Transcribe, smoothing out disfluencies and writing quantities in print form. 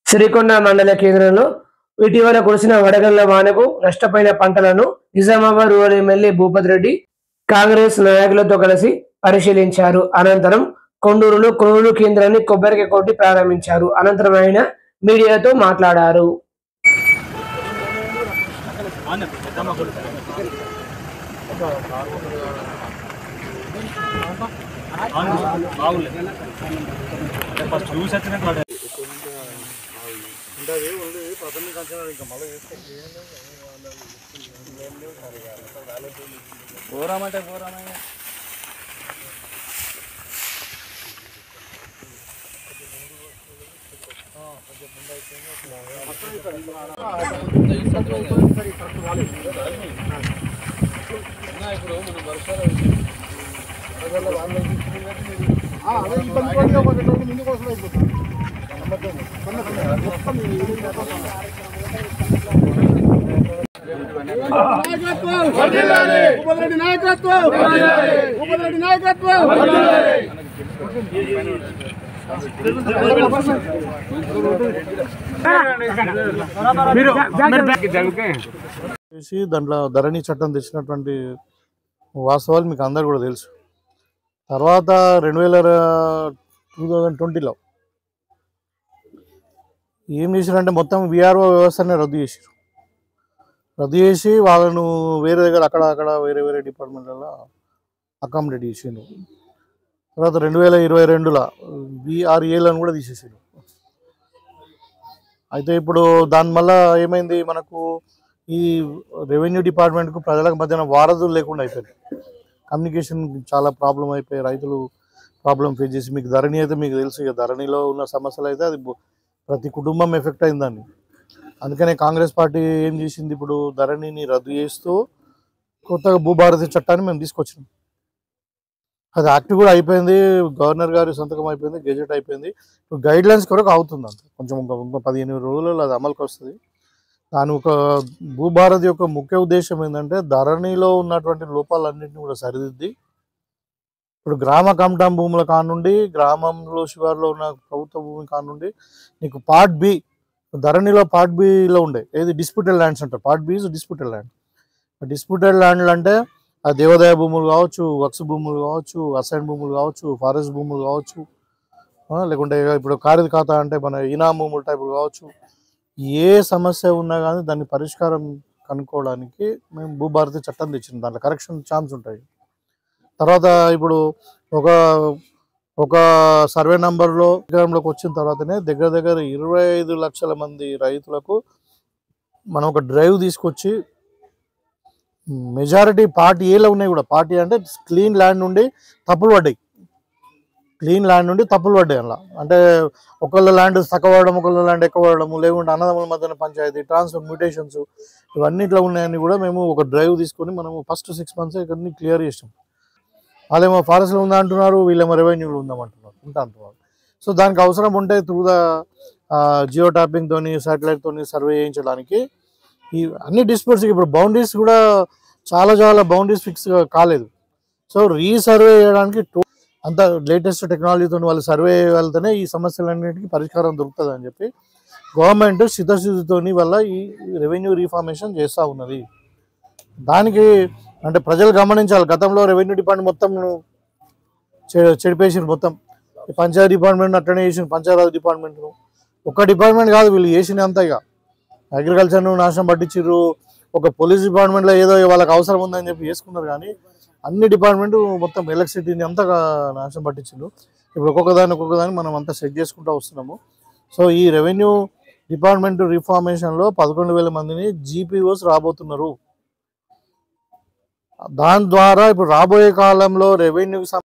సిరికొండ మండల కేంద్రంలో ఇటీవల కురిసిన వడగళ్ల వానకు నష్టపోయిన పంటలను నిజామాబాద్ రూరల్ ఎమ్మెల్యే భూపతి రెడ్డి కాంగ్రెస్ నాయకులతో కలిసి పరిశీలించారు. అనంతరం కొండూరులో కొనుగోలు కేంద్రాన్ని కొబ్బరికాయ కొట్టి ప్రారంభించారు. అనంతరం ఆయన మీడియాతో మాట్లాడారు. దాంట్లో ధరణి చట్టం తెచ్చినటువంటి వాస్తవాలు మీకు అందరు కూడా తెలుసు. తర్వాత 2020లో ఏం చేశారంటే మొత్తం విఆర్ఓ వ్యవస్థనే రద్దు చేసి వాళ్ళను వేరే దగ్గర అక్కడ వేరే డిపార్ట్మెంట్లలో అకామిడేట్ చేసిండు. తర్వాత 2022లో విఆర్ఏలను కూడా తీసేసారు. అయితే ఇప్పుడు దానివల్ల ఏమైంది, మనకు ఈ రెవెన్యూ డిపార్ట్మెంట్కు ప్రజలకు మధ్యన వారధులు లేకుండా అయిపోయింది. కమ్యూనికేషన్ చాలా ప్రాబ్లం అయిపోయి రైతులు ప్రాబ్లం ఫేస్ చేసి, మీకు ధరణి అయితే మీకు తెలుసు, ఇక ధరణిలో ఉన్న సమస్యలు అయితే అది ప్రతి కుటుంబం ఎఫెక్ట్ అయిందండి. అందుకనే కాంగ్రెస్ పార్టీ ఏం చేసింది, ఇప్పుడు ధరణిని రద్దు చేస్తూ కొత్తగా భూభారతి చట్టాన్ని మేము తీసుకొచ్చినాం. అది యాక్ట్ కూడా అయిపోయింది, గవర్నర్ గారి సంతకం అయిపోయింది, గెజెట్ అయిపోయింది. ఇప్పుడు గైడ్లైన్స్ కొరకు అవుతుంది అంత, కొంచెం ఇంకా 15 రోజులలో అది అమలుకి వస్తుంది. దాని ఒక భూభారతి యొక్క ముఖ్య ఉద్దేశం ఏంటంటే ధరణిలో ఉన్నటువంటి లోపాలన్నింటినీ కూడా సరిదిద్ది ఇప్పుడు గ్రామ కమటం భూముల కానుండి, గ్రామంలో శివారులో ఉన్న ప్రభుత్వ భూమి కానుండి నీకు పార్ట్ బి, ధరణిలో పార్ట్ బిలో ఉండే ఏది డిస్ప్యూటెడ్ ల్యాండ్స్ అంటారు. Part B is disputed land. Disputed ల్యాండ్లు అంటే ఆ దేవాదాయ భూములు కావచ్చు, వక్స్ భూములు కావచ్చు, అసైన్ భూములు కావచ్చు, ఫారెస్ట్ భూములు కావచ్చు, లేకుంటే ఇప్పుడు ఖారీదు ఖాతా అంటే మన ఇనాం భూముల టైపులు కావచ్చు. ఏ సమస్య ఉన్నా కానీ దాన్ని పరిష్కారం కనుక్కోవడానికి మేము భూభారతి చట్టం తెచ్చినాం. దాంట్లో కరెక్షన్ ఛాన్స్ ఉంటాయి. తర్వాత ఇప్పుడు ఒక సర్వే నంబర్లో అధికారంలోకి వచ్చిన తర్వాతనే దగ్గర 25 లక్షల మంది రైతులకు మనం ఒక డ్రైవ్ తీసుకొచ్చి మెజారిటీ పార్ట్ ఏలో ఉన్నాయి కూడా. పార్టీ అంటే క్లీన్ ల్యాండ్ నుండి తప్పులు పడ్డాయి, అలా అంటే ఒకళ్ళ ల్యాండ్ తక్కువ పడడం, ఒకళ్ళ ల్యాండ్ ఎక్కువ పడడము, లేకుంటే అన్నదమ్ముల మధ్యన పంచాయతీ ట్రాన్స్ఫర్ మ్యూటేషన్స్ ఇవన్నిట్లో ఉన్నాయని కూడా మేము ఒక డ్రైవ్ తీసుకొని మనము ఫస్ట్ 6 months ఇవన్నీ క్లియర్ చేసాం. వాళ్ళేమో ఫారెస్ట్లో ఉందా అంటున్నారు, వీళ్ళేమో రెవెన్యూలో ఉందామంటున్నారు, అంటున్నారు. సో దానికి అవసరం ఉంటే త్రూ ద జియో ట్యాపింగ్ తోని, శాటిలైట్ తోని సర్వే చేయించడానికి ఈ అన్ని డిస్ప్యూట్స్, ఇప్పుడు బౌండరీస్ కూడా చాలా బౌండరీస్ ఫిక్స్ కాలేదు. సో రీసర్వే చేయడానికి అంత లేటెస్ట్ టెక్నాలజీతో వాళ్ళు సర్వే వెళ్తేనే ఈ సమస్యలన్నింటికి పరిష్కారం దొరుకుతుంది అని చెప్పి గవర్నమెంట్ చిత్తశుద్ధితోని వల్ల ఈ రెవెన్యూ రీఫార్మేషన్ చేస్తూ ఉన్నది. దానికి అంటే ప్రజలు గమనించాలి. గతంలో రెవెన్యూ డిపార్ట్మెంట్ మొత్తం చెడిపేసిన, మొత్తం పంచాయతీ డిపార్ట్మెంట్ అట్లనే చేసిన, పంచాయతీ డిపార్ట్మెంట్ను ఒక్క డిపార్ట్మెంట్ కాదు వీళ్ళు చేసిన అంతా. ఇక అగ్రికల్చర్ను నాశనం పట్టించారు. ఒక పోలీస్ డిపార్ట్మెంట్లో ఏదో వాళ్ళకి అవసరం ఉందని చెప్పి చేసుకున్నారు, కానీ అన్ని డిపార్ట్మెంట్ మొత్తం ఎలక్ట్రిసిటీని అంతా నాశనం పట్టించారు. ఇప్పుడు ఒక్కొక్కదాన్ని మనం అంతా సెట్ చేసుకుంటూ వస్తున్నాము. సో ఈ రెవెన్యూ డిపార్ట్మెంట్ రిఫార్మేషన్లో 11,000 మందిని జీపీఓస్ రాబోతున్నారు. దాని ద్వారా ఇప్పుడు రాబోయే కాలంలో రెవెన్యూకి